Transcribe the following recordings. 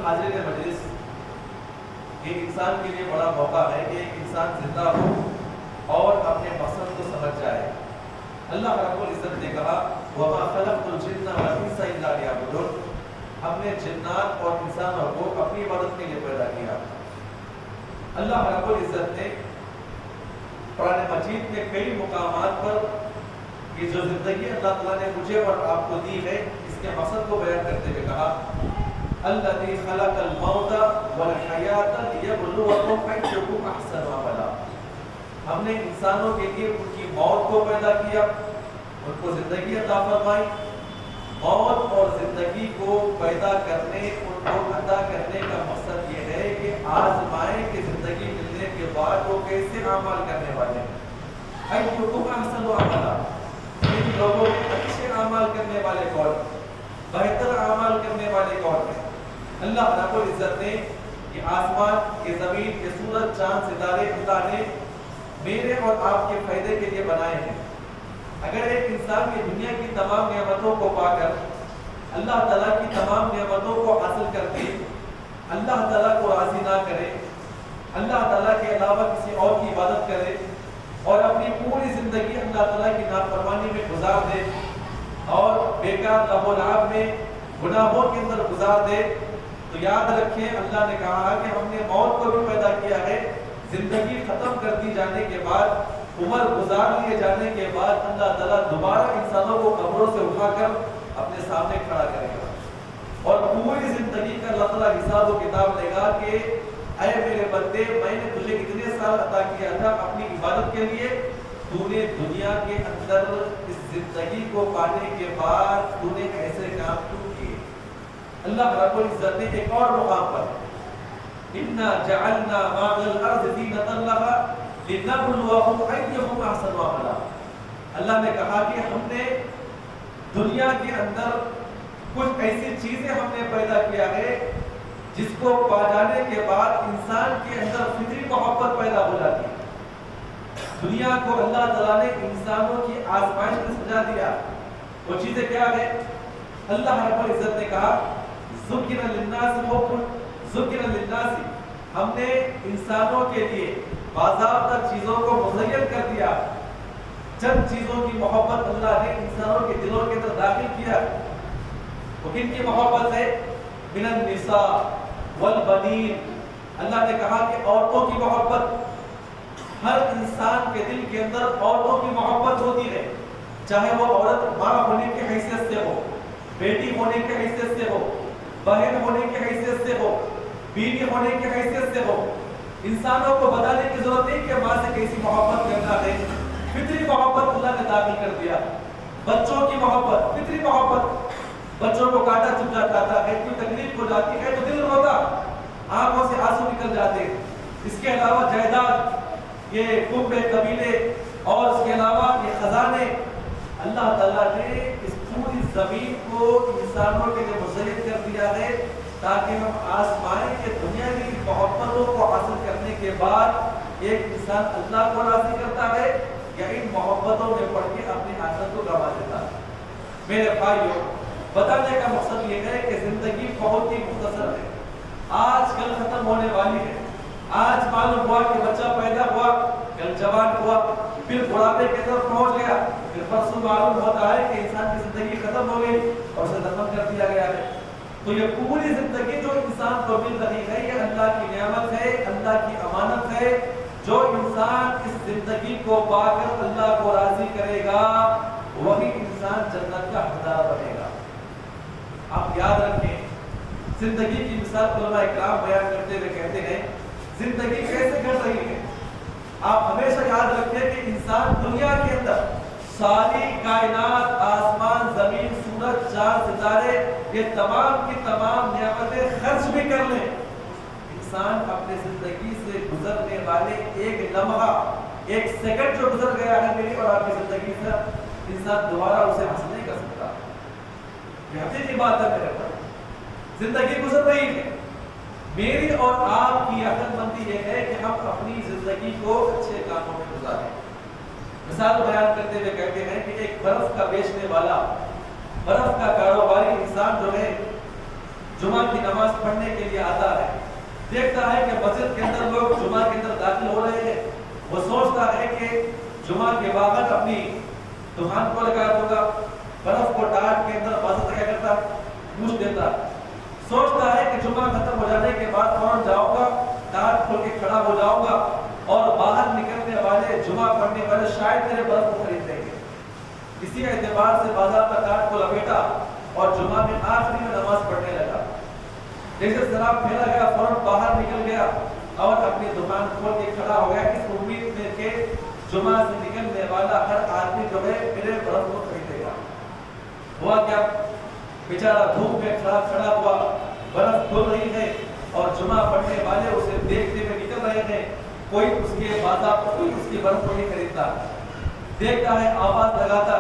حاضرین مجلس، یہ انسان کے لیے بڑا موقع ہے کہ ایک انسان زندہ ہو اور اپنے مقصد کو سمجھ جائے۔ اللہ رب العزت نے کہا وَمَا خَلَقْتُ الْجِنَّ وَالْإِنسَ إِلَّا لِيَعْبُدُونِ، ہم نے جنات اور انسانوں کو اپنی عبادت کے لیے پیدا کیا۔ اللہ رب العزت نے قرآن مجید کے کئی مقامات پر یہ جو زندگی اللہ تعالیٰ نے مجھے اور آپ کو دی ہے اس کے مقصد کو بیان کرتے ہوئے کہا الذی خلق الموت والحیات لیبلوکم ایکم احسن عملا، ہم نے انسانوں کے لیے ان کی موت کو پیدا کیا، ان کو زندگی عطا فرمائی۔ موت اور زندگی کو پیدا کرنے، ان کو عطا کرنے کا مقصد یہ ہے کہ آزمائیں کہ زندگی ملنے کے بعد وہ کیسے اعمال کرنے والے ہیں۔ ایکم احسن عملا، ان لوگوں میں اچھے اعمال کرنے والے کون، بہتر اعمال کرنے والے کون ہیں؟ اللہ رب العزت نے یہ آسمان، یہ زمین، یہ سورج، چاند، ستارے اللہ نے میرے اور آپ کے فائدے کے لیے بنائے ہیں۔ اگر ایک انسان کی دنیا کی تمام نعمتوں کو پا کر اللہ تعالیٰ کی تمام نعمتوں کو حاصل کر کے اللہ تعالیٰ کو راضی نہ کرے، اللہ تعالیٰ کے علاوہ کسی اور کی عبادت کرے اور اپنی پوری زندگی اللہ تعالیٰ کی نافرمانی میں گزار دے اور بیکار لہو لعب میں گناہوں کے اندر گزار دے، تو یاد رکھیں اللہ نے کہا کہ ہم نے موت کو بھی پیدا کیا ہے۔ زندگی ختم کر دی جانے کے بعد، عمر گزار لیے جانے کے بعد اللہ تعالیٰ دوبارہ انسانوں کو قبروں سے اٹھا کر اپنے سامنے کھڑا کرے گا اور پوری زندگی کا اللہ تعالیٰ حساب و کتاب لے گا کہ اے میرے بندے، میں نے تجھے اتنے سال عطا کیا تھا اپنی عبادت کے لیے، تو نے دنیا کے اندر اس زندگی کو پانے کے بعد تو نے ایسے کام کیوں کیے؟ اللہ رب العزت نے ایک اور مقام پر اِنَّا جَعَلْنَا مَا فِي الْأَرْضِ زِینَةً لَهَا لِنَبْلُوَهُمْ أَیُّهُمْ أَحْسَنُ عَمَلًا، اللہ نے کہا کہ ہم نے دنیا کے اندر کچھ ایسی چیزیں ہم نے پیدا کیا ہے جس کو پا جانے کے بعد انسان کے اندر فطری محبت پیدا ہو جاتی ہے۔ دنیا کو اللہ تعالیٰ نے انسانوں کی آزمائش میں سجا دیا۔ وہ چیزیں کیا ہے؟ اللہ رب العزت نے کہا ذُکِّرَ لِلنَّاسِ حُبٌّ، ذُکِّرَ لِلنَّاسِ، ہم نے انسانوں کے لیے باضابطہ چیزوں کو مزین کر دیا۔ چند چیزوں کی محبت اللہ نے انسانوں کے دلوں کے اندر داخل کیا۔ وہ کن کی محبت ہے؟ من النساء والبنین، اللہ نے کہا کہ عورتوں کی محبت، ہر انسان کے دل کے اندر عورتوں کی محبت ہوتی ہے، چاہے وہ عورت ماں ہونے کی حیثیت سے ہو، بیٹی ہونے کی حیثیت سے ہو، بہن ہونے کی حیثیت سے ہو، بیوی ہونے کی حیثیت سے ہو۔ انسانوں کو بتانے کی ضرورت نہیں کہ ماں سے کیسی محبت کرنا ہے، فطری محبت اللہ نے داخل کر دیا۔ بچوں کی محبت، فطری محبت، بچوں کو کاٹا چپ جاتا ہے، کوئی تکلیف ہو جاتی ہے تو دل روتا، آنکھوں سے آنسو نکل جاتے۔ اس کے علاوہ جائیداد، یہ کنبے قبیلے اور اس کے علاوہ یہ خزانے، اللہ تعالیٰ نے اس پوری زمین کو انسانوں کے لیے مزین کر دیا ہے تاکہ ہم آزمائیں کہ دنیا کی محبتوں کو حاصل کرنے کے بعد ایک انسان اللہ کو راضی کرتا ہے یا ان محبتوں میں پڑھ کے اپنی آخرت کو گنوا دیتا ہے۔ میرے بھائیوں، بتانے کا مقصد یہ ہے کہ زندگی بہت ہی مختصر ہے، آج کل ختم ہونے والی ہے۔ آج معلوم ہوا کہ بچہ پیدا ہوا، کل جوان ہوا، پھر بڑھاپے کی طرف پہنچ گیا، پھر پرسوں معلوم ہوتا ہے کہ انسان کی زندگی ختم ہو گئی اور اسے دفن کر دیا گیا ہے۔ تو یہ پوری زندگی جو انسان کو مل رہی ہے یہ اللہ کی نعمت ہے، اللہ کی امانت ہے۔ جو انسان اس زندگی کو پا کر اللہ کو راضی کرے گا وہی انسان جنت کا حقدار بنے گا۔ آپ یاد رکھیں، زندگی کی مثال علماء اکرام بیان کرتے ہوئے کہتے ہیں زندگی کیسے گزر رہی ہے۔ آپ ہمیشہ یاد رکھیں کہ انسان دنیا کے اندر ساری کائنات، آسمان، زمین، سورج، چاند، ستارے، یہ تمام کی تمام نعمتیں خرچ بھی کر لیں، انسان اپنے زندگی سے گزرنے والے ایک لمحہ، ایک سیکنڈ جو گزر گیا ہے میری اور آپ کی زندگی سے، انسان دوبارہ اسے حاصل نہیں کر سکتا۔ یہ حقیقی بات ہے میرے پاس، زندگی گزر رہی ہے۔ میری اور آپ کی عقل مندی یہ ہے کہ ہم اپنی زندگی کو اچھے کاموں میں گزاریں۔ مثال بیان کرتے ہوئے کہتے ہیں کہ ایک برف کا بیچنے والا، برف کا کاروباری انسان جو ہے، جمعہ کی نماز پڑھنے کے لیے آتا ہے، دیکھتا ہے کہ مسجد کے اندر لوگ جمعہ کے اندر داخل ہو رہے ہیں، وہ سوچتا ہے کہ جمعہ کے بعد اپنی دکان کو لگا دوں گا، برف کو ٹاٹ کے اندر بازار کیا کرتا پوچھ دیتا، سوچتا ہے کہ جمعہ ختم ہو جانے کے بعد فوراً جاؤں گا، ٹاٹ کھول کے کھڑا ہو جاؤں گا اور باہر نکلنے والے جمعہ پڑھنے والے شاید میرے برف کو خرید لیں گے۔ اسی اعتبار سے بازار کا ٹاٹ کو لپیٹا اور جمعہ میں آخری میں نماز پڑھنے لگا۔ جیسے سراب پھیلا گیا فوراً باہر نکل گیا اور اپنی دکان کھول کے کھڑا ہو گیا اس امید میں کہ جمعہ سے نکلنے والا ہر آدمی جو ہے میرے برف کو خریدے گا۔ ہوا کیا؟ بیچارہ دھوپ میں کھڑا ہوا، برف کھل رہی ہے اور جمعہ پڑھنے والے اسے دیکھتے ہوئے نکل رہے ہیں، کوئی اس کے بازار کوئی اس کی برف کو نہیں خریدتا۔ دیکھتا ہے، آواز لگاتا،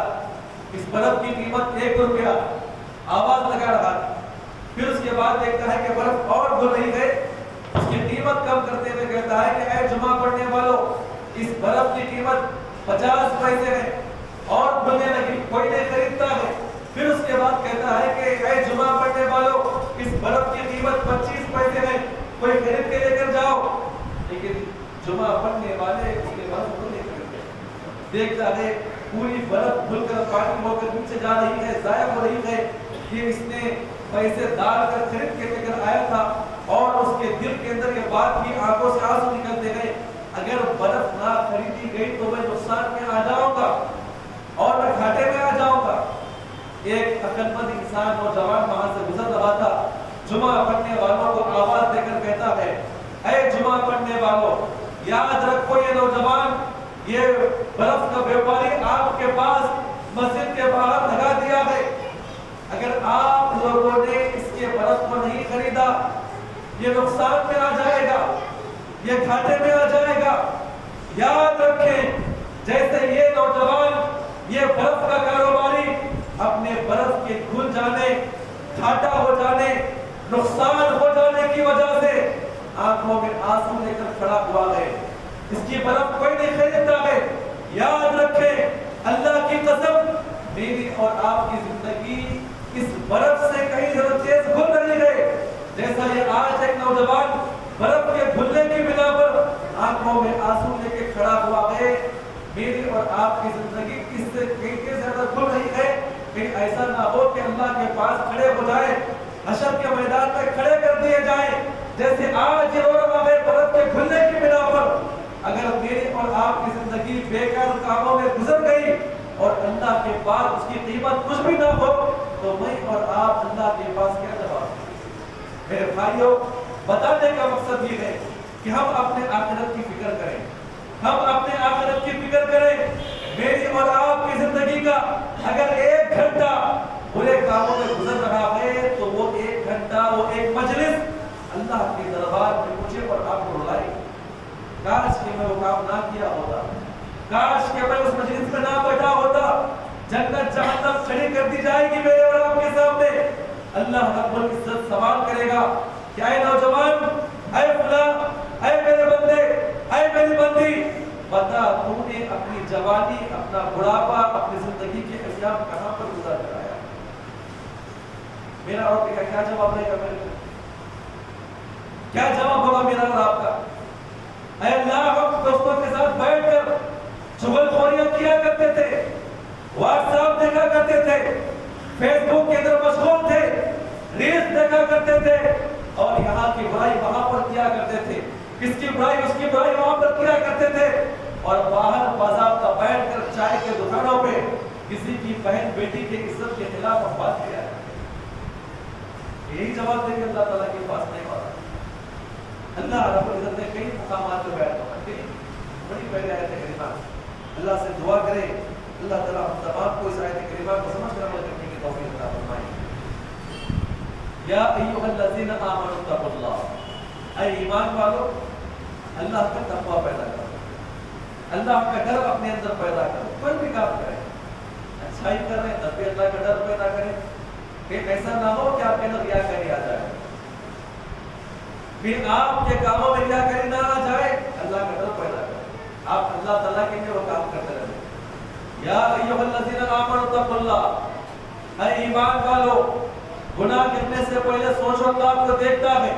اس برف کی قیمت 1 روپیہ، آواز لگا رہا تھا۔ پھر اس کے بعد دیکھتا ہے کہ برف اور گھل رہی ہے، اس کی قیمت کم کرتے ہوئے کہتا ہے کہ اے جمعہ پڑھنے والوں، اس برف کی قیمت 50 پیسے ہے اور گھلنے لگی، کوئی نہیں خریدتا ہے۔ پھر اس کے بعد کہتا ہے کہ اے جمعہ پڑھنے والوں، اس برف کی قیمت 25 پیسے ہے، کوئی خرید کے لے کر جاؤ۔ لیکن جمعہ پڑھنے والے اس کے برف کو نہیں خریدتے۔ دیکھتا ہے پوری برف گھل کر پانی ہو کر نیچے جا رہی ہے، ضائع ہو رہی ہے، یہ اس نے پیسے ڈال کر خرید کے لے کر آیا تھا اور اس کے دل کے اندر یہ بات کی، آنکھوں سے آنسو نکلتے گئے، اگر برف نہ خریدی گئی تو میں نقصان میں آ جاؤں گا اور میں گھاٹے میں آ جاؤں گا۔ ایک عقل مند انسان نوجوان وہاں سے گزر رہا تھا، جمعہ پڑھنے والوں کو آواز دے کر کہتا ہے، اے جمعہ پڑھنے والوں، یاد رکھو یہ نوجوان، یہ برف کا بیوپاری آپ کے پاس مسجد کے باہر لگا دیا ہے، اگر آپ لوگوں نے اس کے برف کو نہیں خریدا یہ نقصان میں آ جائے گا، یہ گھاٹے میں آ جائے گا۔ یاد رکھیں، جیسے یہ نوجوان، یہ برف کا کاروباری اپنے برف کے گھل جانے، گھاٹا ہو جانے، نقصان ہو جانے کی وجہ سے آنکھوں میں آنسو لے کر کھڑا ہوا ہے، اس کی برف کوئی نہیں خریدتا ہے۔ یاد رکھیں، اللہ کی قسم، میری اور آپ کی زندگی اس برف سے کہیں زیادہ تیز گھل رہی ہے، جیسا یہ آج ایک نوجوان برف کے گھلنے کی بنا پر آنکھوں میں آنسو لے کے کھڑا ہوا ہے، میری اور آپ کی زندگی اس سے کہیں زیادہ گھل رہی ہے۔ کہیں ایسا نہ ہو کہ اللہ کے پاس کھڑے ہو جائیں، حشر کے میدان میں کھڑے کر دیے جائیں، جیسے آج یہ رو رہا ہے برف کے گھلنے کی بنا پر۔ اگر میری اور آپ کی زندگی بیکار کاموں میں گزر گئی اور اللہ کے پاس اس کی قیمت کچھ بھی نہ ہو تو میں اور آپ اللہ کے پاس کیا جواب دیں؟ میرے بھائیوں، بتانے کا مقصد یہ ہے کہ ہم اپنے آخرت کی فکر کریں، ہم اپنے آخرت کی فکر کریں۔ میری اور آپ کی زندگی کا اگر 1 گھنٹہ برے کاموں میں گزر رہا ہے تو وہ 1 گھنٹہ، وہ 1 مجلس اللہ کے دربار میں مجھے اور آپ کو رلائے۔ کاش کہ میں وہ کام نہ کیا ہوتا، کاش کہ میں اس مجلس میں نہ بیٹھا ہوتا۔ جنت جہنم کھڑی کر دی جائے گی میرے اور آپ کے سامنے، اللہ رب العزت سوال کرے گا کہ اے نوجوان، اے فلاں، اے میرے بندے، اے میری بندی، بتا تو نے اپنی جوانی، اپنا بڑھاپا، اپنی زندگی کے ایام کہاں پر گزار کرایا؟ میرا اور کا کیا جواب رہے گا؟ میرے کیا جواب ہوگا میرا اور آپ کا؟ اے اللہ، ہم دوستوں کے ساتھ بیٹھ کر چغل خوریاں کیا کرتے تھے، واٹس ایپ دیکھا کرتے تھے، فیس بک کے اندر مشغول تھے، ریلز دیکھا کرتے تھے اور یہاں کی برائی وہاں پر کیا کرتے تھے، اس کی برائی اس کی برائی وہاں پر کیا کرتے تھے، اور باہر بازار کا بیٹھ کر چائے کے دکانوں پہ کسی کی بہن بیٹی کے عزت کے خلاف ہم بات کیا ہے۔ یہی جواب دے کے اللہ تعالیٰ کے پاس نہیں پاتا۔ اللہ رب العزت نے کئی مقامات پہ بیٹھ کر بڑی پہلے آیت کریمہ اللہ سے دعا کرے، اللہ تعالیٰ ہم تمام کو اس آیت کریمہ کو سمجھ کر عمل کرنے کی توفیق عطا فرمائے۔ یا ایھا الذین آمنوا اتقوا اللہ، اے ایمان والو، اللہ کا تقوی پیدا کرو، اللہ کا ڈر اپنے اندر پیدا کرو۔ کوئی بھی کام کریں، اچھائی کر رہے ہیں تب بھی اللہ کا ڈر پیدا کریں، کہ ایسا نہ ہو کہ آپ کے اندر ریاکاری آ جائے، پھر آپ کے کاموں میں ریاکاری نہ آ جائے، اللہ کا ڈر پیدا کریں، آپ اللہ تعالیٰ کے لیے وہ کام کرتے رہیں۔ یا ایھا الذین آمنوا اتقوا اللہ، اے ایمان والو، گناہ کرنے سے پہلے سوچو اللہ آپ کو دیکھتا ہے.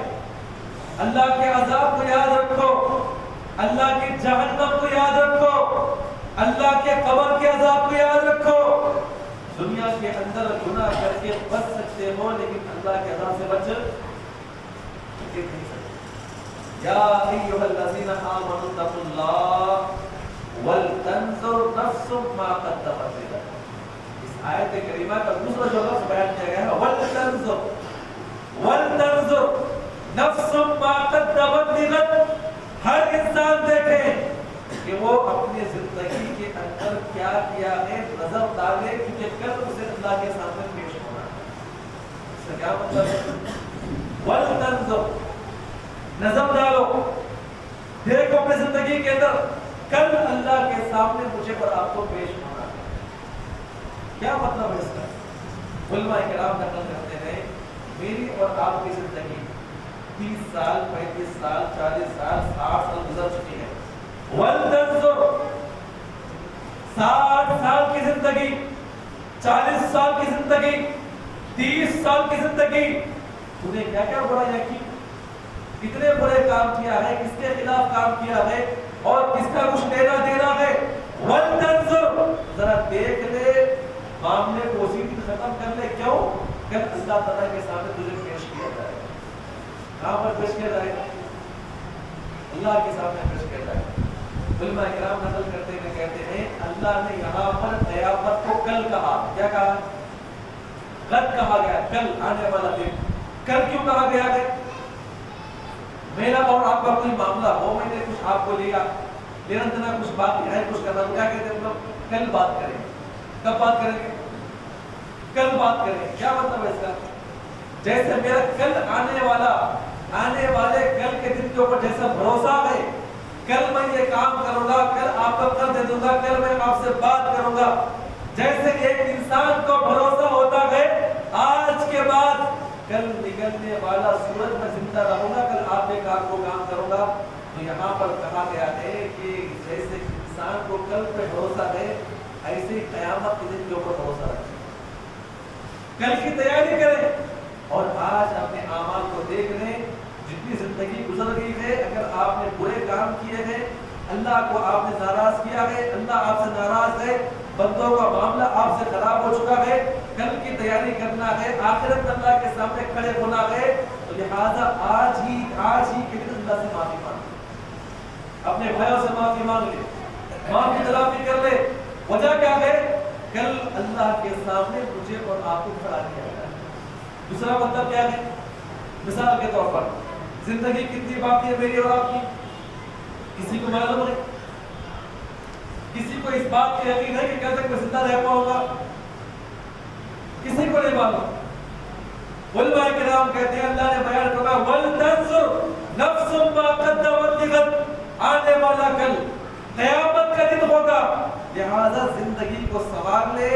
اللہ کے عذاب کو یاد رکھو, اللہ کی جہنم کو یاد رکھو, اللہ کے قبر کے عذاب کو یاد رکھو. دنیا کے اندر گناہ کر کے بچ سکتے ہو لیکن اللہ کے عذاب سے بچ نہیں سکتے. یا ایھا الذین آمنوا اتقوا اللہ ولتنظر نفس ما قدمت لغد. اس آیت کریمہ کا دوسرا جو لفظ بیان کیا گیا ہے ولتنظر نفس ما قدمت لغد. ہر انسان دیکھے کہ وہ اپنی زندگی کے اندر کیا کیا ہے, نظر ڈالے, کیونکہ کل اسے اللہ کے سامنے پیش ہونا ہے. اس کا کیا مطلب ہے؟ ولتنظر, نظر ڈالو, دیکھو اپنی زندگی کے اندر کل اللہ کے سامنے مجھے اور آپ کو پیش ہونا ہے. کیا مطلب ہے اس کا؟ علماء کرام نقل کرتے ہیں میری اور آپ کی زندگی 30 سال 35 سال 40 سال 60 سال گزر چکی ہے. ولتنظر, 60 سال کی زندگی, 40 سال کی زندگی, 30 سال کی زندگی, تو نے کیا کیا برائیاں کی, کتنے برے کام کیا ہے, کس کے خلاف کام کیا ہے, اور کس کا کچھ لینا دینا ہے. ولتنظر, ذرا دیکھ لے, معاملے کو اسی دن ختم کر لے. کیوں؟ کہ اللہ تعالیٰ کے سامنے تجھے پیش کیا جائے گا. کہاں پر پیش کیا جائے گا؟ اللہ کے سامنے پیش کیا جائے گا. علماء کرام نقل کرتے ہیں, کہتے ہیں اللہ نے یہاں پر قیامت کو کل کہا. کیا کہا؟ کل کہا گیا, کل آنے والا دن. کل کیوں کہا گیا ہے؟ میرا اور آپ کا کوئی معاملہ ہو, میں نے کچھ آپ کو لیا, لینا دینا کچھ بات ہے, کچھ کرنا, تو کیا کہتے ہیں کل بات کریں گے. کب بات کریں گے؟ کل بات کریں گے. کیا مطلب ہے اس کا؟ جیسے میرا کل آنے والے کل کے دن کے اوپر جیسا بھروسہ ہے, کل میں یہ کام کروں گا, کل آپ کو کر دے دوں گا, کل میں آپ سے بات کروں گا. جیسے ایک انسان کو بھروسہ ہوتا ہے آج کے بعد کل نکلنے والا سورج میں زندہ رہوں گا, کل آپ کے کام کو کام کروں گا. تو یہاں پر کہا گیا ہے کہ جیسے انسان کو کل پہ بھروسہ ہے, ایسے ہی قیامت کے دن کے اوپر بھروسہ رکھیں, کل کی تیاری کریں. اور آج اپنے اعمال کو دیکھ لیں, جتنی زندگی گزر گئی ہے, اگر آپ نے برے کام کیے ہیں, اللہ کو آپ نے ناراض کیا ہے, اللہ آپ سے ناراض ہے, بندوں کا معاملہ آپ سے خراب ہو چکا ہے, کل کی تیاری کرنا ہے, آخرت اللہ کے سامنے کھڑے ہونا ہے, تو لہٰذا آج ہی کے دن اللہ سے معافی مانگ لے, اپنے بھائیوں سے معافی مانگ لے, معافی تلافی کر لے. وجہ کیا ہے؟ کل اللہ کے سامنے مجھے اور آپ کو کھڑا کیا جائے. دوسرا مطلب کیا ہے؟ مثال کے طور پر زندگی کتنی باقی ہے میری اور آپ کی؟ کسی کو معلوم ہے؟ کسی کو اس بات کی یقین ہے کہ کل تک میں زندہ رہ پاؤں گا؟ کسی کو نہیں معلوم. علماء کرام کہتے ہیں اللہ نے بیان کرا وَلْتَنْظُرْ نَفْسٌ مَا قَدَّمَتْ لِغَدٍ, آنے والا کل قیامت کا دن ہوگا, لہذا زندگی کو سنوار لے,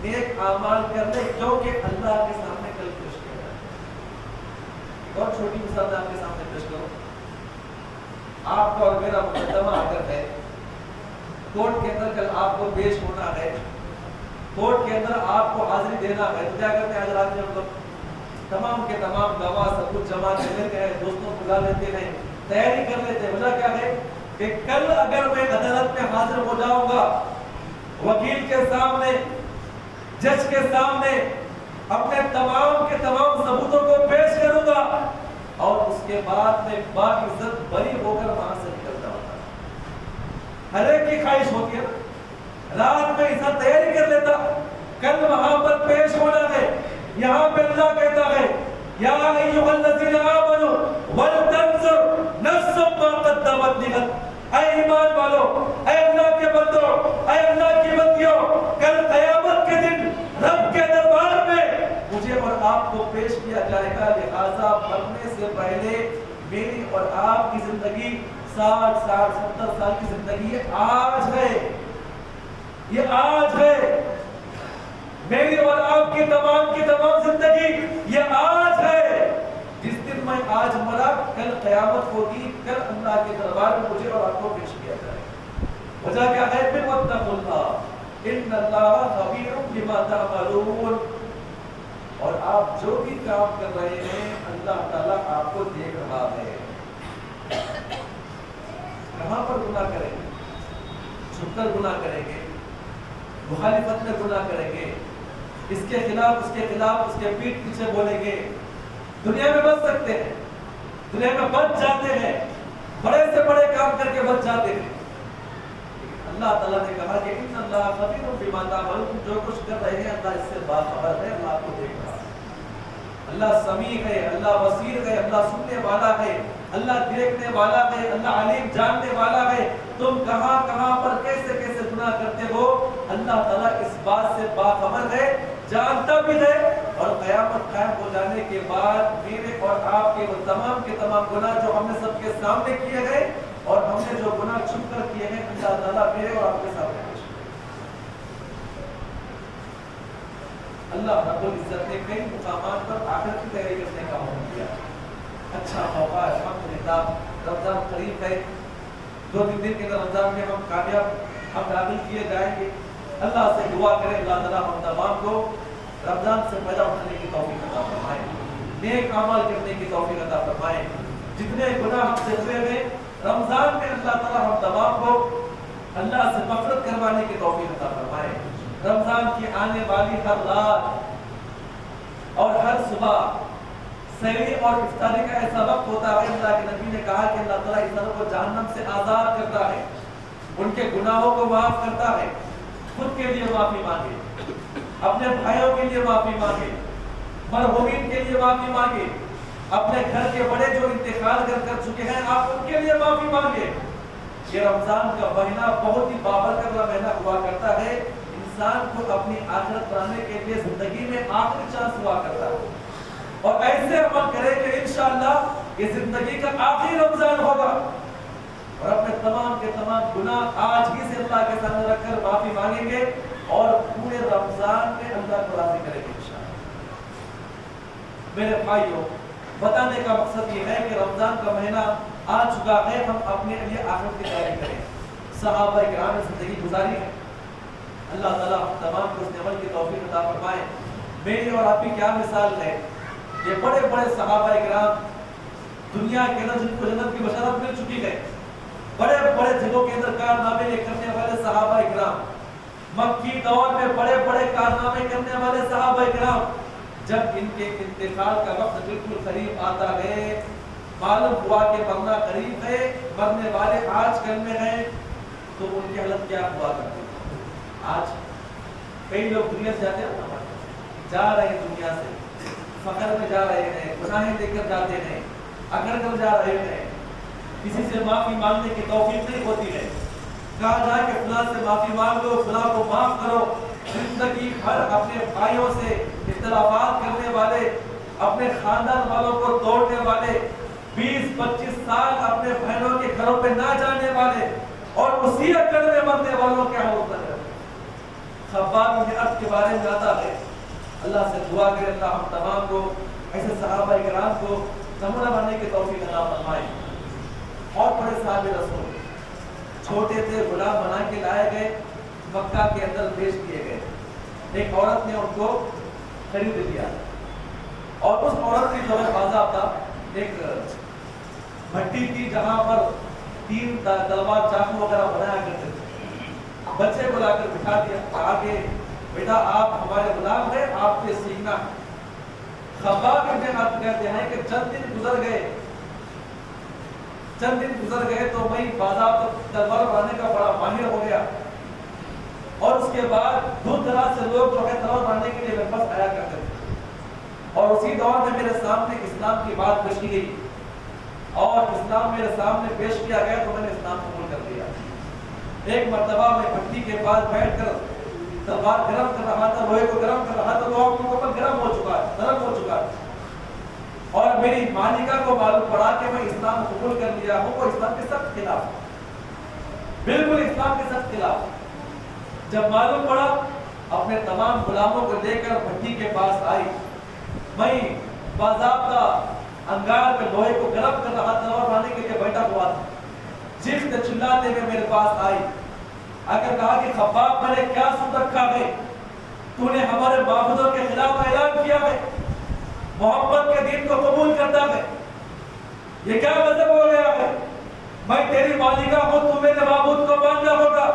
نیک اعمال کر لے, کیونکہ اللہ کے سامنے کل پیش کیا جائے. اور چھوٹی مثال میں آپ کے سامنے پیش کروں. آپ کا اور میرا مقدمہ اگر ہے, کورٹ کے اندر کل آپ کو پیش ہونا ہے, کورٹ کے اندر آپ کو حاضری دینا ہے, تو کیا کرتے ہیں حضرات میں ہم لوگ تمام کے تمام گواہ سب کچھ جمع کر لیتے ہیں, دوستوں کو بلا لیتے ہیں, تیاری کر لیتے ہیں. وجہ کیا ہے کہ کل اگر میں عدالت میں حاضر ہو جاؤں گا, وکیل کے سامنے, جج کے سامنے اپنے تمام کے تمام ثبوتوں کو پیش کروں گا, اور اس کے بعد میں باعزت بری ہو کر وہاں سے نکلتا ہوتا. ہر ایک کی خواہش ہوتی ہے, رات میں انسان تیاری کر لیتا, کل وہاں پر پیش ہونا ہے. یہاں پہ اللہ کہتا ہے یا ایھا الذین آمنوا ولتنظر نفس ما قدمت لغد. اے ایمان والو, اے اللہ کے بندو, اے اللہ کی بندیوں, کل قیامت کے دن رب کے دربار میں مجھے اور آپ کو پیش کیا جائے گا. لہذا مرنے سے پہلے میری اور آپ کی زندگی 60 سال 70 سال کی زندگی یہ آج ہے, یہ آج ہے. میری اور آپ کی تمام زندگی یہ آج ہے. جس دن میں آج مرا, کل قیامت ہوگی, کل اللہ کے دربار میں مجھے اور آپ کو پیش کیا جائے گا. وجہ کیا ہے؟ پھر واتقوا اللہ ان اللہ خبیر بما تعملون. اور آپ جو بھی کام کر رہے ہیں اللہ تعالیٰ آپ کو دیکھ رہا ہے. کہاں پر گناہ کریں گے؟ چھپ کر گناہ کریں گے، مخالفت میں گناہ کریں گے، اس کے خلاف اس کے خلاف اس کے پیٹھ پیچھے بولیں گے. دنیا میں بچ سکتے ہیں، دنیا میں بچ جاتے ہیں، بڑے سے بڑے کام کر کے بچ جاتے ہیں. اللہ تعالیٰ نے کہا کہ ان اللہ خبیر بما تعملون، جو کچھ کر رہے ہیں اللہ اس سے باخبر ہے، اللہ آپ کو دیکھ رہا ہے. اللہ سمیع ہے، اللہ بصیر ہے، اللہ سننے والا ہے، اللہ دیکھنے والا ہے، اللہ علیم جاننے والا ہے. تم کہاں کہاں پر کیسے کیسے گناہ کرتے ہو اللہ تعالیٰ اس بات سے باخبر ہے، جانتا بھی ہے. اور قیامت قائم ہو جانے کے بعد میرے اور آپ کے وہ تمام کے تمام گناہ جو ہم نے سب کے سامنے کیے گئے اور ہم نے جو گناہ چھپ کر کیے ہیں اللہ تعالیٰ میرے اور آپ کے سامنے پیش کرے. اللہ رب العزت نے کئی مقامات پر آخرت کی تیاری کرنے کا حکم دیا. اچھا موقع ہے، الحمدللہ رمضان قریب ہے، 2-3 دن کے اندر رمضان میں ہم کامیاب ہم داخل کیے جائیں گے. اللہ سے دعا کریں اللہ تعالیٰ ہم تمام کو رمضان سے پیدا اٹھنے کی توفیق عطا فرمائے، نیک اعمال کرنے کی توفیق عطا فرمائے. جتنے گناہ ہم سے ہوئے ہیں رمضان میں اللہ تعالیٰ ہم تمام کو اللہ سے مغفرت کروانے کی توفیق عطا فرمائے. رمضان کی آنے والی ہر رات اور ہر صبح سحری اور افطاری کا ایسا وقت ہوتا ہے، اللہ کے نبی نے کہا کہ اللہ تعالیٰ انسانوں کو جہنم سے آزاد کرتا ہے، ان کے گناہوں کو معاف کرتا ہے. خود کے لیے معافی مانگے، اپنے بھائیوں کے لیے معافی مانگے، مرحومین کے لیے معافی مانگے، اپنے گھر کے بڑے جو انتقال کر چکے ہیں آپ ان کے لیے معافی مانگے. یہ رمضان کا مہینہ بہت ہی بابرکت کا مہینہ ہوا کرتا ہے، انسان کو اپنی آخرت بنانے کے لیے زندگی میں آخری چانس ہوا کرتا ہے. اور ایسے عمل کرے کہ انشاءاللہ یہ زندگی کا آخری رمضان ہوگا اور اپنے تمام کے تمام گناہ آج ہی سے اللہ کے سامنے رکھ کر معافی مانگیں گے اور پورے رمضان میں اللہ کو راضی کریں گے انشاءاللہ. میرے بھائیوں، بتانے کا مقصد یہ ہے کہ رمضان کا مہینہ آ چکا ہے، ہم اپنے لیے آخرت کی تیاری کریں. صحابہ کرام نے زندگی گزاری ہے، اللہ تعالیٰ ہم تمام کو اس عمل کی توفیق عطا فرمائے. میری اور آپ کی کیا مثال ہے، یہ بڑے بڑے صحابہ کرام دنیا کے اندر جن کو جنت کی بشارت مل چکی ہے، بڑے بڑے جگہوں کے اندر کارنامے کرنے والے صحابہ کرام، مکی دور میں بڑے بڑے کارنامے کرنے والے صحابہ کرام، جب ان کے انتقال کا وقت بالکل قریب آتا ہے، معلوم ہوا کہ مرنا قریب ہے، مرنے والے آج کل میں ہیں، تو ان کی حالت کیا ہوا کرتی ہے. آج کئی لوگ دنیا سے جاتے ہیں، جا رہے ہیں دنیا سے، فقر میں جا رہے ہیں، گناہیں لے کر جاتے ہیں، اکڑ کر جا رہے ہیں، کسی سے معافی مانگنے کی توفیق نہیں ہوتی ہے. کہا جائے کہ فلاں سے معافی مانگ لو، فلاں کو معاف کرو. زندگی بھر اپنے بھائیوں سے اختلافات کرنے والے، اپنے خاندان والوں کو توڑنے والے، 20-25 سال اپنے بہنوں کے گھروں پہ نہ جانے والے اور اسی اکڑ میں مرنے والوں کیا ہوتا ہے. خباب بن ارد کے بارے میں آتا ہے، اللہ سے دعا کرے اللہ ہم تمام کو ایسے صحابہ کرام کو نمونہ بننے کی توفیق عطا فرمائے. اور بڑے صحابہ رسول چھوٹے تھے، غلام بنا کے لائے گئے، مکہ کے اندر پیش کیے گئے. ایک عورت نے ان کو خرید لیا اور اس عورت کی جو ہے باضابطہ ایک بھٹی تھی جہاں پر 3 تلوار چاقو وغیرہ بنایا کرتے تھے. بچے کو لا کر بٹھا دیا، کہا کہ بیٹا آپ ہمارے غلام ہیں، آپ سے سیکھنا. خباب بن ارد کہتے ہیں کہ چند دن گزر گئے تو میں باضابطہ تلوار بنانے کا بڑا ماہر ہو گیا اور اس کے بعد دور دراز سے لوگ جو ہے تلوار بنانے کے لیے میرے پاس آیا کرتے تھے. اور اسی دور میں میرے سامنے اسلام کی بات پیش کی گئی اور اسلام میرے سامنے پیش کیا گیا تو میں نے اسلام قبول کر لیا. ایک مرتبہ میں بھٹی کے پاس بیٹھ کر تلوار گرم کر رہا تھا، لوہے کو گرم کر رہا تھا، لوہا کے اوپر گرم ہو چکا ہے، نرم ہو چکا ہے. اور میری مالکہ کو معلوم پڑا کہ میں اسلام قبول کر لیا ہوں، وہ اسلام کے سخت خلاف، بالکل اسلام کے سخت خلاف. جب معلوم پڑا اپنے تمام غلاموں کو لے کر بھٹی کے پاس آئی. میں باضابطہ انگار میں لوہے کو گرم کر رہا تھا اور بنانے کے لیے بیٹھا ہوا تھا. چیختے چلاتے ہوئے میرے پاس آئی، اگر کہا کہ خباب میں نے کیا سن رکھا ہے، تو نے ہمارے معبودوں کے خلاف اعلان کیا ہے، محمد کے دین کو قبول کرتا ہے، یہ کیا مذہب ہو گیا ہے؟ میں تیری مالکہ ہوں، تو میرے معبود کو ماننا ہوگا۔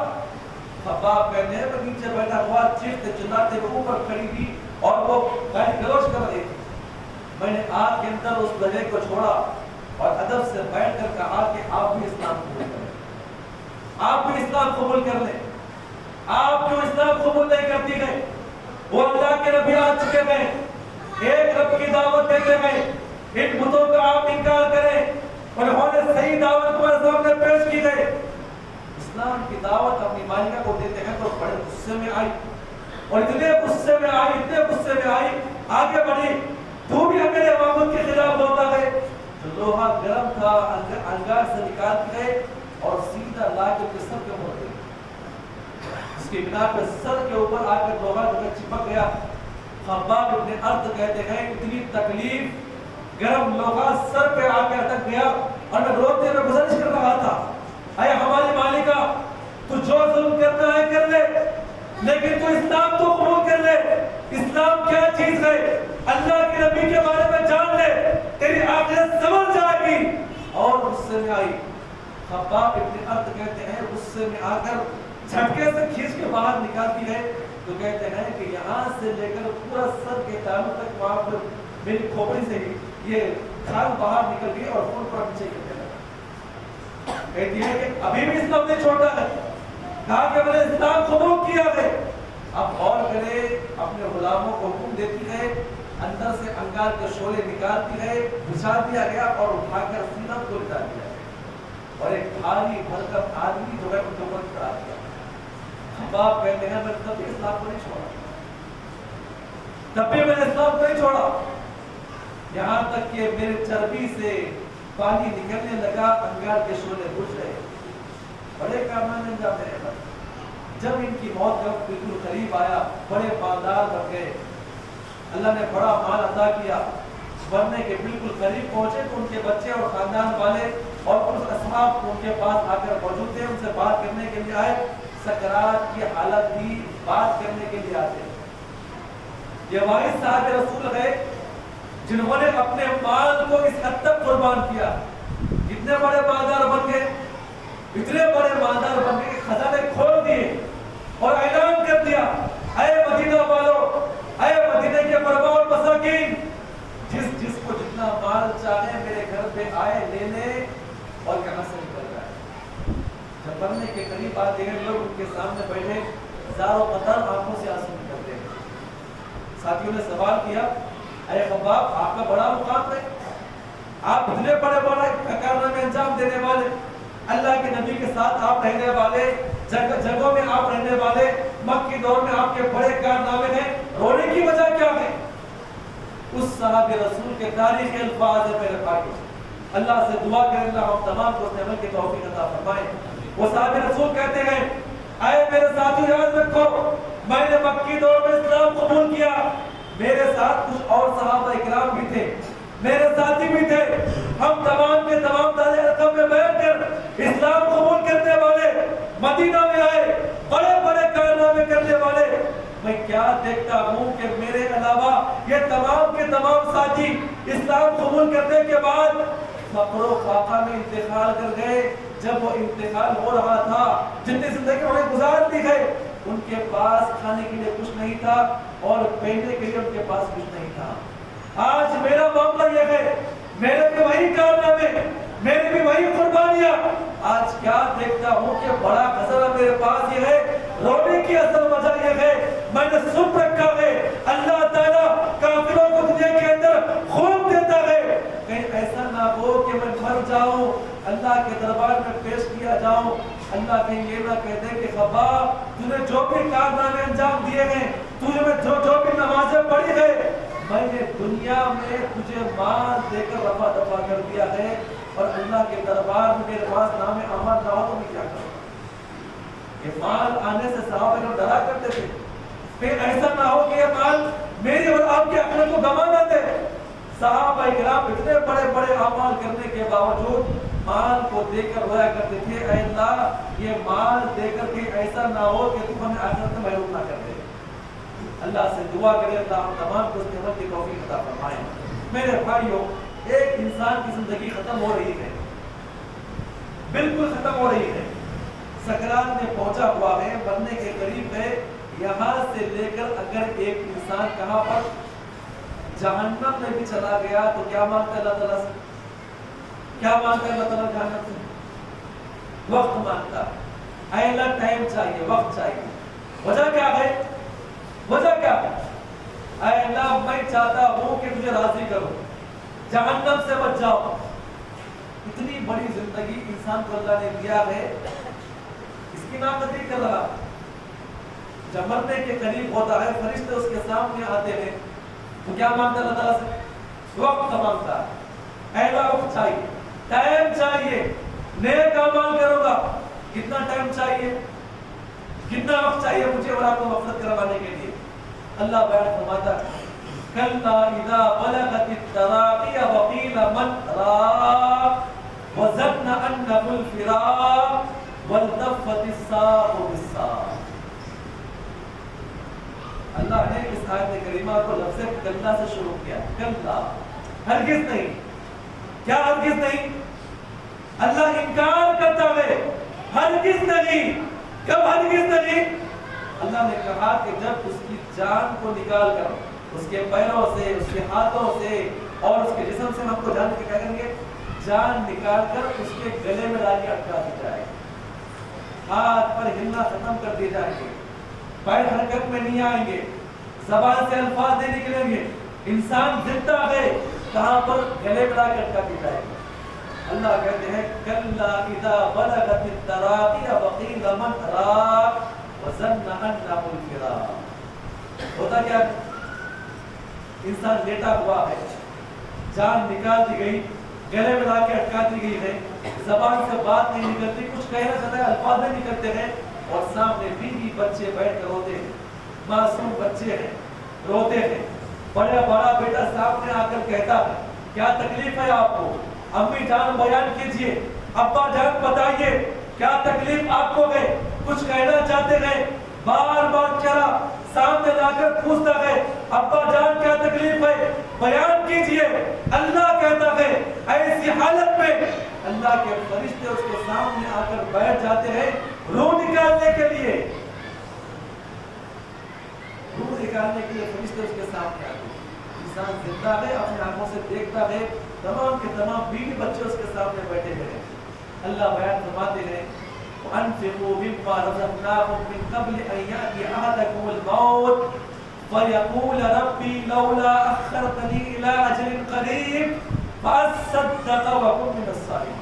خباب کہتے ہیں وہ نیچے بیٹھا ہوا چیختے چلاتے وہ اوپر کھڑی تھی اور وہ گالی گلوچ کر رہی تھی۔ میں نے آگ کے اندر اس لڑے کو چھوڑا اور ادب سے بیٹھ کر کہا کہ آپ بھی اسلام قبول کریں، آپ بھی اسلام قبول کر لیں۔ آپ جو اسلام قبول نہیں کرتی گئے، وہ اللہ کے نبی آ چکے ہیں، ایک رب کی دعوت دیتے ہیں، ان بتوں کا آپ انکار کریں، انہوں نے صحیح دعوت کو سامنے پیش کی گئے، اسلام کی دعوت اپنی مالکہ کو دیتے ہیں تو بڑے غصے میں آئی، اور اتنے غصے میں آئی آگے بڑھی، تو بھی میرے معبود کے خلاف بولتا ہے۔ جو لوہا گرم تھا انگار سے نکال کے اور سیدھا لا کے اس کے سر کے اوپر گئی، اس کی بنا پر سر کے اوپر آ کر لوہا جو چپک گیا۔ خباب ابن ارد کہتے ہیں اتنی تکلیف، گرم لوہا سر پہ آ کے اٹک گیا اور میں روتے میں گزارش کر رہا تھا، اے ہماری مالکہ تو جو ظلم کرنا ہے کر لے، لیکن تو اسلام تو قبول کر لے۔ اسلام کیا چیز ہے اللہ کے نبی کے بارے میں جان لے، تیری آخرت سمجھ جائے گی۔ اور غصے میں آئی، خباب ابن ارد کہتے ہیں غصے میں آ کر جھٹکے سے کھینچ کے باہر نکالتی ہے، تو کہتے ہیں کہ یہاں سے لے کر پورا سر کے تانوں تک وہاں پر میری کھوپڑی سے ہی یہ کھال باہر نکل گئی اور خون پر نیچے گرنے لگا۔ کہتی ہے کہ ابھی بھی اسلام نہیں چھوڑا ہے، کہا کہ میں نے اسلام قبول کیا ہے۔ اب غور کرے، اپنے غلاموں کو حکم دیتی ہے، اندر سے انگار کے شعلے نکالتی ہے، بجھا دیا گیا اور اٹھا کر سینہ کو لٹا دیا گیا، اور ایک بھاری بھرکم آدمی جو ہے ان کے اوپر چڑھا دیا۔ خباب کہتے ہیں میں تب بھی اسلام کو نہیں چھوڑا، تب بھی میں نے اسلام کو نہیں چھوڑا، یہاں تک کہ میرے چربی سے پانی نکلنے لگا، انگار کے شعلے بجھ گئے، بڑے کارنامے انجام دینے لگے۔ جب ان کی موت کا بالکل قریب آیا، بڑے مالدار بن گئے، اللہ نے بڑا مال عطا کیا، مرنے کے بالکل قریب پہنچے تو ان کے بچے اور خاندان والے اور اس اصحاب ان کے پاس آ کر موجود تھے، ان سے بات کرنے کے لیے آئے، سکرات کی حالت بھی بات کرنے کے لیے آتے۔ یہ واحد صاحب رسول ہے جنہوں نے اپنے مال کو اس حد تک قربان کیا، کتنے بڑے مالدار بن گئے، اتنے بڑے مالدار بن گئے کہ خزانے کھول دیے اور اعلان کر دیا، اے مدینہ والو، اے مدینہ کے غرباء اور مساکین، جس کو جتنا مال چاہے میرے گھر پہ آئے لے لے، اور کہاں سے نکل رہا ہے۔ جب مرنے کے قریب آتے ہیں لوگ ان کے سامنے بیٹھے، زار و قطر آنکھوں سے آنسو نکلتے ہیں۔ ساتھیوں نے سوال کیا، اے خباب آپ کا بڑا مقام ہے، آپ اتنے بڑے بڑے کارنامے انجام دینے والے، اللہ کے نبی کے ساتھ آپ رہنے والے، جگہوں میں آپ رہنے والے، مکی دور میں آپ کے بڑے کارنامے ہیں، رونے کی وجہ کیا ہے؟ اس صحابی رسول کے تاریخ الفاظ ہے میرے بھائی، اللہ سے دعا کریں اللہ ہم تمام کو اس عمل کی توفیق عطا فرمائے۔ وہ صحابی رسول کہتے ہیں، اے میرے ساتھی یاد رکھو، میں نے مکی دور میں اسلام قبول کیا، میرے ساتھ کچھ اور صحابہ اکرام بھی تھے، میرے ساتھی بھی تھے، ہم تمام کے تمام دار ارقم میں بیٹھ کر اسلام قبول کرنے والے مدینہ میں آئے، بڑے بڑے کارنامے کرنے والے، میں کیا دیکھتا ہوں کہ میرے علاوہ یہ تمام کے تمام ساتھی اسلام قبول کرنے کے بعد فقر و فاقہ میں انتقال کر گئے۔ جب وہ انتقال ہو رہا تھا، جتنی زندگی انہیں گزار دی ہے، ان کے پاس کھانے کے لیے کچھ نہیں تھا اور پہننے کے لیے ان کے پاس کچھ نہیں تھا۔ آج میرا معاملہ یہ ہے، میرے بھی وہی کارنامے، میری بھی وہی قربانیاں، آج کیا دیکھتا ہوں کہ بڑا خزانہ میرے پاس یہ ہے، رونے کی اصل وجہ یہ ہے میں نے سن رکھا ہے اللہ تعالیٰ کافروں کو دنیا کے اندر خون دیتا ہے، کہیں ایسا نہ ہو کہ میں مر جاؤں، اللہ کے دربار میں پیش کیا جاؤں، اللہ کہیں یہ نہ کہہ دے کہ خباب تو نے جو بھی کارنامے انجام دیے ہیں، تو نے جو بھی نمازیں پڑھی ہے، میں نے دنیا میں تجھے مال دے کر رفع دفع کر دیا ہے، اور اللہ کے دربار میں میرے پاس نام احمد نہ ہو تو میں کیا کروں؟ یہ مال آنے سے صحابہ کو ڈرا کرتے تھے، پھر ایسا نہ ہو کہ یہ مال میری اور آپ کی عقل کو گما نہ دے۔ صحابہ کرام اتنے بڑے بڑے اعمال کرنے کے باوجود مال کو دے کر رویا کرتے تھے، اے اللہ یہ مال دے کر کے ایسا نہ ہو کہ تو ہمیں آخرت میں محروم نہ کر دے۔ اللہ سے دعا کرے اللہ ہم تمام کو اس نعمت کی توفیق عطا فرمائے۔ میرے بھائیوں، ایک انسان کی زندگی ختم ہو رہی ہے، بالکل ختم ہو رہی ہے، سکرات میں پہنچا ہوا ہے، مرنے کے قریب ہے۔ یہاں سے لے کر اگر ایک انسان کہاں پر جہنم میں بھی چلا گیا تو کیا مانگتا ہے اللہ تعالیٰ سے؟ کیا مانگتا ہے اللہ تعالیٰ جہنم سے؟ وقت مانگتا ہے، اے اللہ ٹائم چاہیے، وقت چاہیے۔ وجہ کیا ہے؟ وجہ کیا ہے؟ اے اللہ میں چاہتا ہوں کہ مجھے راضی کرو، جہنم سے بچ جاؤ۔ اتنی بڑی زندگی انسان کو اللہ نے دیا ہے، اس کی ناقدری کر رہا۔ جب مرنے کے قریب ہوتا ہے، فرشتے اس کے سامنے آتے ہیں تو کیا مانگتا ہے اللہ تعالیٰ سے؟ وقت مانگتا ہے، اے اللہ وقت چاہیے، ٹائم چاہیے، نیک اعمال کروں گا۔ کتنا ٹائم چاہیے، کتنا وقت چاہیے مجھے اور آپ کو مغفرت کروانے کے لیے؟ اللہ بیان فرماتا ہے کلا اذا بلغت التراقی وقیل من راق وظن انه الفراق والتفت الساق بالساق۔ اللہ نے اس آیت کریمہ کو لفظ کلا سے شروع کیا۔ کلا، ہرگز نہیں۔ کیا ہرگز نہیں؟ اللہ انکار کرتا ہے، ہرگز نہیں۔ کب ہرگز نہیں؟ اللہ نے کہا کہ جب اس کی جان کو نکال کر اس کے پیروں سے، اس کے ہاتھوں سے اور اس کے جسم سے، ہم کو جان کے کیا کریں گے؟ جان نکال کر اس کے گلے میں لا کے اٹکا دی جائے، ہاتھ پر ہلنا ختم کر دی جائیں گے، پیر حرکت میں نہیں آئیں گے، زبان سے الفاظ نہیں نکلیں گے، انسان زندہ ہے، کہاں پر؟ گلے میں لا کے اٹکا دی جائے گا۔ اللہ کہتے ہیں کلا اذا بلغت التراقی وقیل من راق وظن انه الفراق۔ ہوتا کیا؟ انسان لیٹا ہوا ہے، جان نکال دی گئی، گلے میں لا کے اٹکا دی گئی ہے، زبان سے بات نہیں نکلتی، کچھ کہنا چاہتا ہے الفاظ نہیں نکلتے ہیں، اور سامنے بیوی بچے بیٹھ کر روتے ہیں، معصوم بچے ہیں، روتے ہیں، بڑا بیٹا سامنے آ کر کہتا ہے کیا تکلیف ہے آپ کو؟ امی جان بیان کیجئے، ابا جان بتائیے کیا تکلیف آپ کو ہے؟ کچھ کہنا چاہتے ہیں، بار بار چہرہ سامنے لا کر پوچھتا ہے ابا جان کیا تکلیف ہے؟ بیان کیجئے۔ اللہ کہتا ہے ایسی حالت میں اللہ کے فرشتے اس کے سامنے آ کر بیٹھ جاتے ہیں روح نکالنے کے لیے، روح نکالنے کے لیے فرشتے اس کے سامنے آتے ہیں۔ انسان زندہ ہے، اپنے آنکھوں سے دیکھتا ہے، تمام کے تمام بیوی بچے اس کے سامنے بیٹھے ہوئے ہیں۔ اللہ بیان فرماتے ہیں وَأَنفِقُوا مِمَّا رَزَقْنَاكُم مِّن قَبْلِ أَن يَأْتِيَ أَحَدَكُمُ الْمَوْتُ فَيَقُولَ رَبِّي لَوْلَا أَخَّرْتَنِي إِلَىٰ أَجَلٍ قَرِيبٍ فَأَصَّدَّقَ وَأَكُن مِّنَ الصَّالِحِينَ۔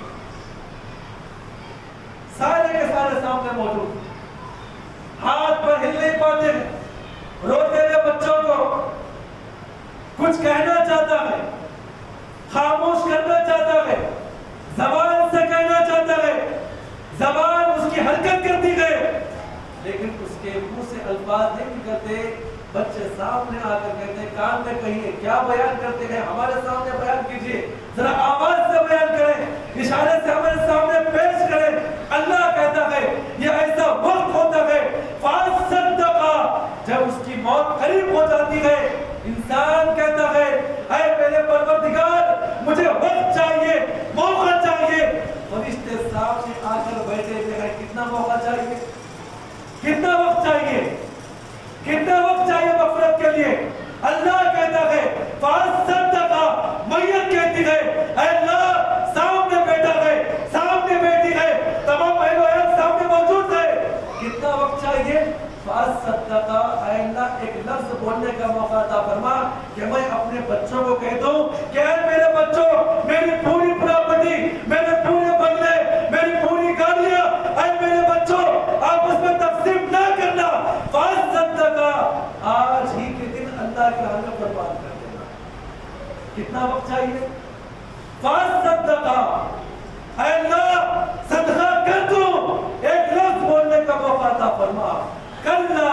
سارے کے سارے سامنے موجود ہیں، ہاتھ پر ہل نہیں پاتے ہیں، روتے ہوئے بچوں کو کچھ کہنا چاہتا ہے، خاموش کرنا چاہتا ہے، زبان سے کہنا چاہتا ہے، زبان اس کی حرکت کرتی ہے، لیکن اس کے منہ سے الفاظ نہیں نکلتے۔ بچے سامنے آ کر کہتے ہیں کان میں کہیے، کیا بیان کرتے ہیں ہمارے سامنے بیان کیجئے، ذرا آواز سے بیان کریں، اشارے سے ہمارے سامنے پیش کریں۔ اللہ کہتا ہے یہ ایسا وقت ہوتا ہے فَأَصَّدَّقَ، جب اس کی موت قریب ہو جاتی ہے، انسان کہتا ہے اے میرے پروردگار مجھے وقت چاہیے، موقع چاہیے۔ فرشتے سامنے آ کر بیٹھے ہوئے ہیں، کتنا موقع چاہیے، کتنا وقت چاہیے، کتنا وقت چاہیے مغفرت کے لیے؟ اللہ کہتا ہے فَأَصَّدَّقَ، میت کہتی ہے اے اللہ سامنے بیٹھا ہے، سامنے بیٹھی ہے، تمام اہل و عیال سامنے موجود ہے، کتنا وقت چاہیے؟ فَأَصَّدَّقَ، اے اللہ ایک لفظ بولنے کا موقع عطا فرما کہ میں اپنے بچوں کو کہہ دوں کہ اے میرے بچوں، میری پوری پراپرٹی، میرے پورے بنگلے، میری پوری گاڑیاں، اے میرے بچوں آپ اس میں تقسیم نہ کرنا۔ فَأَصَّدَّقَ، آج ہی کے دن اللہ کے راہ میں قربان کر دینا۔ کتنا وقت چاہیے؟ فَأَصَّدَّقَ، اے اللہ صدقہ کر دوں، ایک لفظ بولنے کا موقع عطا فرما۔ کلا،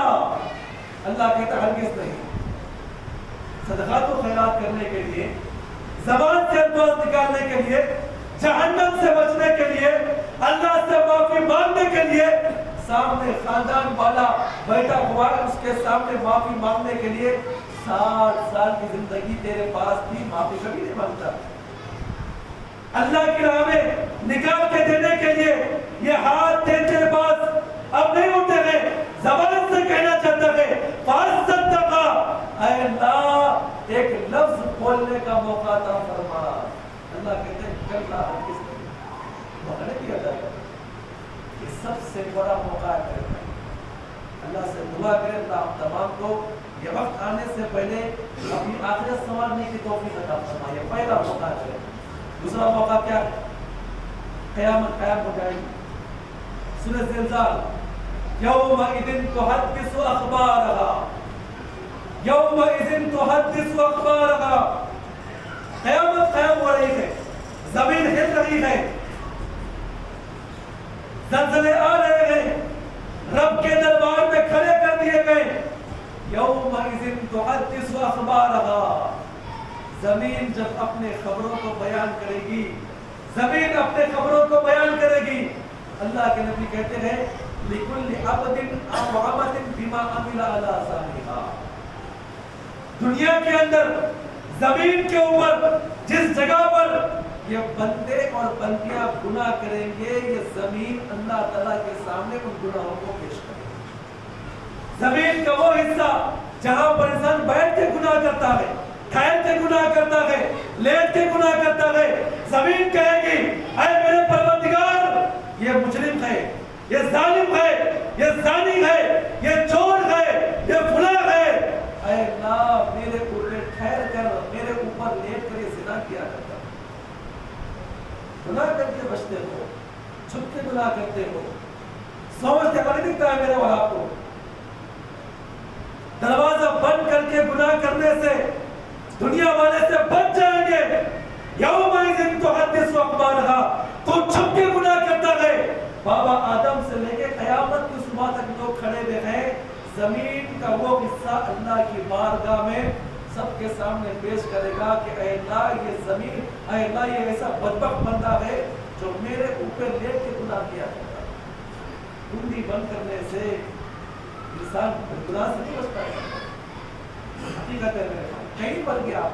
اللہ کہتا ہرگز نہیں۔ صدقات و خیرات کرنے کے لیے، زبان سے الفاظ نکالنے کے لیے، جہنم سے بچنے کے لیے، اللہ سے معافی مانگنے کے لیے سامنے خاندان والا بیٹھا ہوا ہے، اس کے سامنے معافی مانگنے کے لیے 60 سال کی زندگی تیرے پاس تھی، معافی کبھی نہیں مانگتا۔ اللہ کی راہ میں نکال کے دینے کے لیے یہ ہاتھ تیرے پاس اب نہیں ہوتے ہیں، زبان سے کہنا چاہتا ہے فَأَصَّدَّقَ، اے اللہ ایک لفظ بولنے کا موقع عطا فرما۔ اللہ کہتے ہیں کل کس نے موقع نہیں دیا جائے گا، یہ سب سے بڑا موقع ہے میرے بھائی۔ اللہ سے دعا کریں اللہ ہم تمام کو یہ وقت آنے سے پہلے اپنی آخرت سنوارنے کی توفیق عطا فرما۔ یہ پہلا موقع ہے۔ دوسرا موقع کیا ہے؟ قیامت قائم ہو جائے گی۔ سورہ زلزال، یومئذ تحدث اخبارها، یومئذ تحدث اخبارها، قیامت قائم ہو رہی ہے، زمین ہل رہی ہے، زلزلے آ رہے ہیں، رب کے دربار میں کھڑے کر دیے گئے۔ یومئذ تحدث اخبارها، زمین جب اپنے خبروں کو بیان کرے گی، زمین اپنے خبروں کو بیان کرے گی۔ اللہ کے نبی کہتے ہیں لِكُلِّ عَبْدٍ أَوْ عَمَةٍ بِمَا عَمِلَ عَلَى ذَلِكَ، دنیا کے اندر زمین کے اوپر جس جگہ پر یہ بندے اور بندیاں گناہ کریں گے، یہ زمین اللہ تعالیٰ کے سامنے ان گناہوں کو پیش کرے گی۔ زمین کا وہ حصہ جہاں پر انسان بیٹھ کے گناہ کرتا ہے، ٹھہر کے گناہ کرتا ہے، لیٹ کے گناہ کرتا ہے، زمین کہے گی اے میرے پروردگار یہ مجرم ہے، یہ ظالم ہے، یہ زانی ہے، یہ چور ہے، یہ فلاں ہے، اے اللہ میرے اوپر ٹھہر کر میرے اوپر لیٹ کر یہ زنا کیا کرتا ہے، گناہ کر کے بچتے ہو، چھپ کے گناہ کرتے ہو، سمجھ کے نہیں دکھتا ہے میرے وہاں کو، دروازہ بند کر کے گناہ کرنے سے دنیا والے سے بچ جائیں گے۔ یومئذ تحدث اخبارها، تو چھپ کے گناہ کرتا ہے۔ بابا آدم سے لے کے قیامت کی صبح تک لوگ کھڑے ہوئے ہیں، زمین کا وہ حصہ اللہ کی بارگاہ میں سب کے سامنے پیش کرے گا کہ اے اللہ یہ زمین، اے اللہ یہ ایسا بدبخت بندہ ہے جو میرے اوپر لے کے گناہ کیا کرتا ہے۔ کنڈی بند کرنے سے انسان گناہ سے نہیں بچتا ہے۔ حقیقت ہے میرے بھائی، کہیں پر بھی آپ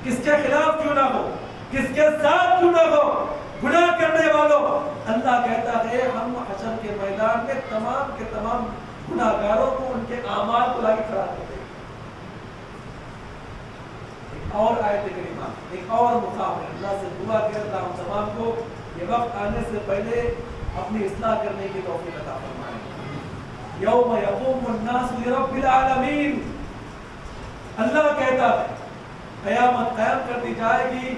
کس کے خلاف کیوں نہ ہو، کس کے ساتھ کیوں نہ ہو، گناہ کرنے والوں، اللہ کہتا ہے ہم حشر کے میدان میں تمام کے تمام گناہگاروں کو ان کے اعمال کو لا کے کھڑا کرتے ہیں۔ ایک اور آیت کریمہ، ایک اور مقام ہے، اللہ سے دعا کہ اللہ ہم تمام کو یہ وقت آنے سے پہلے اپنی اصلاح کرنے کی توفیق عطا فرمائے۔ یوم یقوم الناس لرب العالمین، اللہ کہتا ہے قیامت قائم کر دی جائے گی،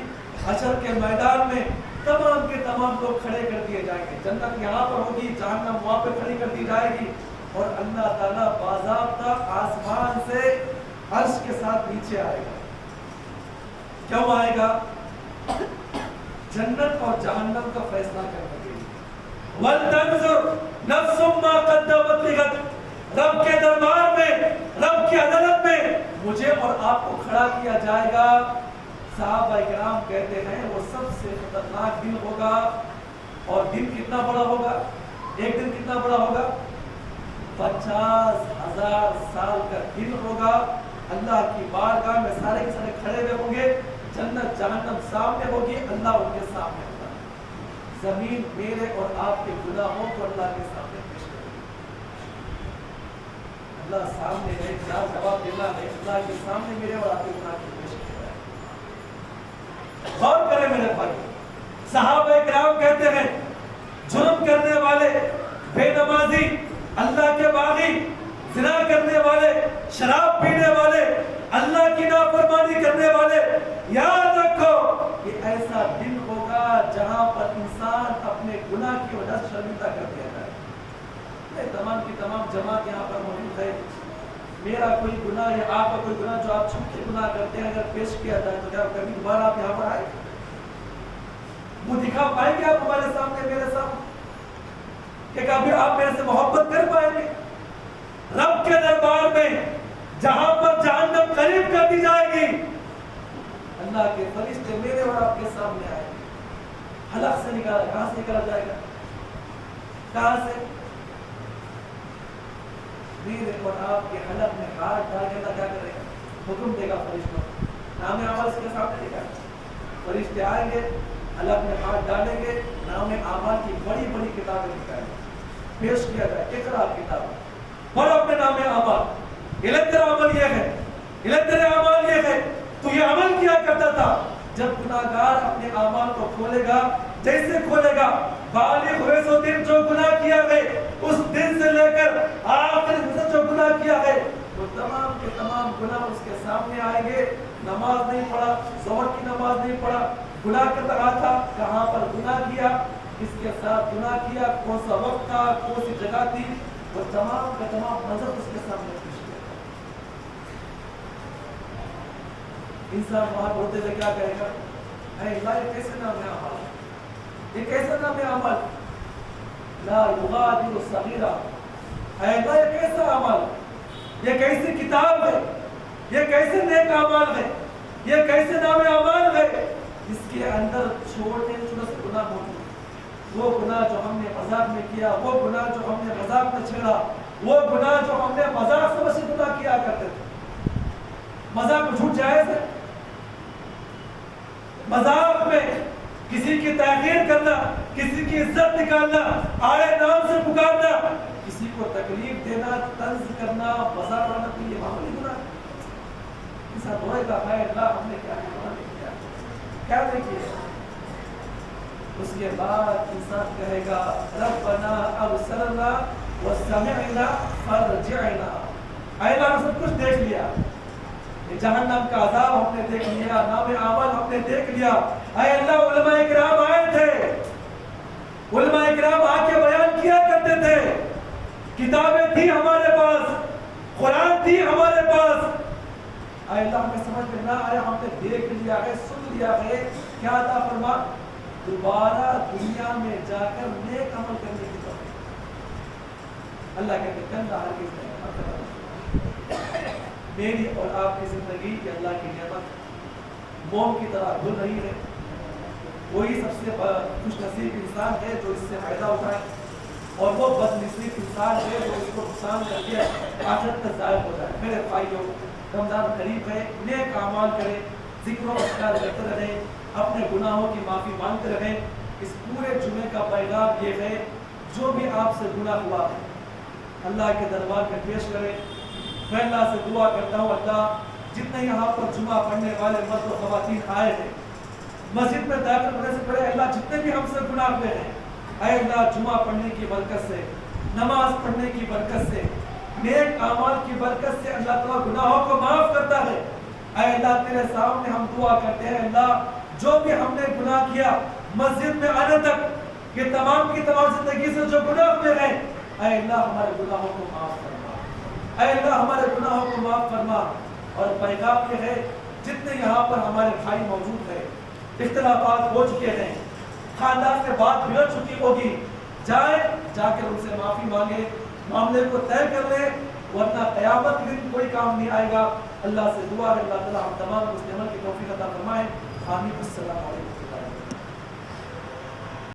حشر کے میدان میں تمام کے تمام لوگ کھڑے کر دیے جائیں گے، جنت یہاں پر ہوگی، جہنم وہاں پہ کھڑی کر دی جائے گی، اور اللہ تعالیٰ باضابطہ آسمان سے عرش کے ساتھ نیچے آئے گا۔ کیوں آئے گا؟ جنت اور جہنم کا فیصلہ کرنے کے لیے۔ وَلْتَنْظُرْ نَفْسٌ مَا قَدَّمَتْ لِغَدٍ، رب کے دربار میں، رب کی عدالت میں مجھے اور آپ کو کھڑا کیا جائے گا۔ صحابہ اکرام کہتے ہیں وہ سب سے خطرناک دن ہوگا، اور دن کتنا بڑا ہوگا؟ ایک دن کتنا بڑا ہوگا؟ 50,000 سال کا دن ہوگا۔ اللہ کی بارگاہ میں سارے کے سارے کھڑے ہوئے ہوں گے، جنت جہنم سامنے ہوگی، اللہ ان کے سامنے ہوگا، زمین میرے اور آپ کے گناہوں کو اللہ کے سامنے پیش کرے گی۔ اللہ سامنے ہے، کیا جواب دینا ہے؟ اللہ کے سامنے میرے اور آپ کے گناہ کو پیش کر رہا ہے۔ غور کریں میرے بھائی، صحابہ کرام کہتے ہیں جرم کرنے والے، بے نمازی، اللہ کے باغی، زنا کرنے والے، شراب پینے والے، اللہ کی نافرمانی کرنے والے، یاد رکھو کہ ایسا دن ہوگا جہاں پر انسان اپنے گناہ کی وجہ سے شرمندہ کر دیا جائے۔ تمام کی تمام جماعت یہاں پر موجود ہے، میرا کوئی گناہ یا آپ کا کوئی گناہ جو آپ چھپ کے گناہ کرتے ہیں اگر پیش کیا جائے تو کیا کبھی دوبارہ آپ یہاں پر آئے؟ وہ دکھا پائیں گے آپ ہمارے سامنے، میرے سامنے، کہ کبھی آپ میرے سے محبت کر پائیں گے؟ رب کے دربار میں جہاں پر جہنم قریب کر دی جائے گی، اللہ کے فرشتے میرے اور آپ کے سامنے آئے گے، حلق سے نکالا، کہاں سے نکالا جائے گا؟ کہاں سے؟ میرے اور آپ کے حلق میں ہاتھ ڈال کے اللہ کیا کرے گا؟ حکم دے گا فرشتوں کو، نام اعمال اس کے سامنے لے گا، فرشتے آئیں گے، حلق میں ہاتھ ڈالیں گے، نام اعمال کی بڑی بڑی کتابیں نکالیں گے، پیش کیا جائے، اقرا کتاب پڑھ اپنے نام اعمال، یہ تیرا عمل یہ ہے، یہ تیرے اعمال یہ ہے، تو یہ عمل کیا کرتا تھا۔ جب گناہگار اپنے اعمال کو کھولے گا، جیسے کھولے گا، بالغ ہوئے سو دن جو گناہ کیا ہے، اس دن سے لے کر آخر سے جو گناہ کیا ہے، وہ تمام کے تمام گناہ اس کے سامنے آئیں گے۔ نماز نہیں پڑھا، ظہر کی نماز نہیں پڑھا، گناہ کر رہا تھا، کہاں پر گناہ کیا، کس کے ساتھ گناہ کیا، کون سا وقت تھا، کون سی جگہ تھی، وہ تمام کا تمام نظر اس کے سامنے پیش کیا۔ انسان وہاں ہوتے ہوئے کیا کہے گا؟ اے اللہ یہ کیسے نام ہے عمل، یہ کیسے نام ہے عمل، لا یغادر صغیرہ، اے اللہ یہ کیسا عمل، یہ کیسی کتاب ہے، یہ کیسے نیک اعمال ہے، یہ کیسے نام اعمال ہے جس کے اندر چھوٹے چھوٹے گناہ موجود ہیں، وہ گناہ جو ہم نے مذاق میں کیا، وہ گناہ جو ہم نے مذاق میں چھیڑا، وہ گناہ جو ہم نے مذاق سمجھ کے گناہ کیا کرتے تھے۔ مذاق میں جھوٹ جائز ہے، مذاق میں کسی کی تحقیر کرنا، کسی کی عزت نکالنا، آئے نام سے پکارنا، کسی کو تکلیف دینا، طنز کرنا، مذاق اڑانا، تو یہ معمولی گناہ ہے۔ انسان روئے گا، اے اللہ ہم نے کیا گناہ نہیں کیا، کیا نہیں کیا۔ اس کے بعد انسان کہے گا ربنا ابصرنا وسمعنا فرجعنا، اے اللہ ہم سب کچھ دیکھ لیا، جہنم کا عذاب ہم نے دیکھ لیا، نام اعمال ہم نے دیکھ لیا، اے اللہ علماء کرام آئے تھے، علماء کرام آ کے بیان کیا کرتے تھے، کتابیں تھی ہمارے پاس، قرآن تھی ہمارے پاس، اے اللہ ہمیں سمجھ میں نہ آیا، ہم نے دیکھ لیا ہے، سن لیا ہے، کیا عطا فرما؟ دوبارہ دنیا میں جا کر نیک عمل کرنے کی توفیق۔ اللہ کہتے ہیں اللہ ہرگز نہیں، میری اور آپ کی زندگی یہ اللہ کی نعمت موم کی طرح گھل رہی ہے، وہی سب سے خوش نصیب انسان ہے جو اس سے فائدہ اٹھائے، اور وہ بد نصیب انسان ہے جو اس کو نقصان کر کے آخرت تک ضائع ہو جائے۔ میرے بھائیوں، رمضان قریب ہے، نیک اعمال کریں، ذکر و اذکار کرتے رہیں، اپنے گناہوں کی معافی مانگتے رہیں۔ اس پورے جمعے کا پیغام یہ ہے، جو بھی آپ سے گناہ ہوا ہے اللہ کے دربار میں پیش کریں۔ میں اللہ سے دعا کرتا ہوں، اللہ جتنے یہاں پر جمعہ پڑھنے والے مرد و خواتین آئے ہیں، مسجد میں داخل ہونے سے پہلے اللہ جتنے بھی ہم سے گناہ ہوئے ہیں، اے اللہ جمعہ پڑھنے کی برکت سے، نماز پڑھنے کی برکت سے، نیک اعمال کی برکت سے اللہ تعالیٰ گناہوں کو معاف کرتا ہے۔ اے اللہ تیرے سامنے ہم دعا کرتے ہیں، اللہ جو بھی ہم نے گناہ کیا مسجد میں آنے تک، یہ تمام کی تمام زندگی سے جو گناہ ہوئے ہیں، اے اللہ ہمارے گناہوں کو معاف فرما، اے اللہ ہمارے گناہوں کو معاف فرما۔ اور پیغام یہ ہے، جتنے یہاں پر ہمارے بھائی موجود ہیں، اختلافات ہو چکے ہیں، خاندان سے بات بگڑ چکی ہوگی، جائیں جا کر ان سے معافی مانگے، معاملے کو طے کر لیں، ورنہ قیامت کے دن کوئی کام نہیں آئے گا۔ اللہ سے دعا ہے اللہ تعالیٰ ہم تمام مسلمانوں کی توفیق عطا فرمائے۔ آمین۔ السلام علیکم۔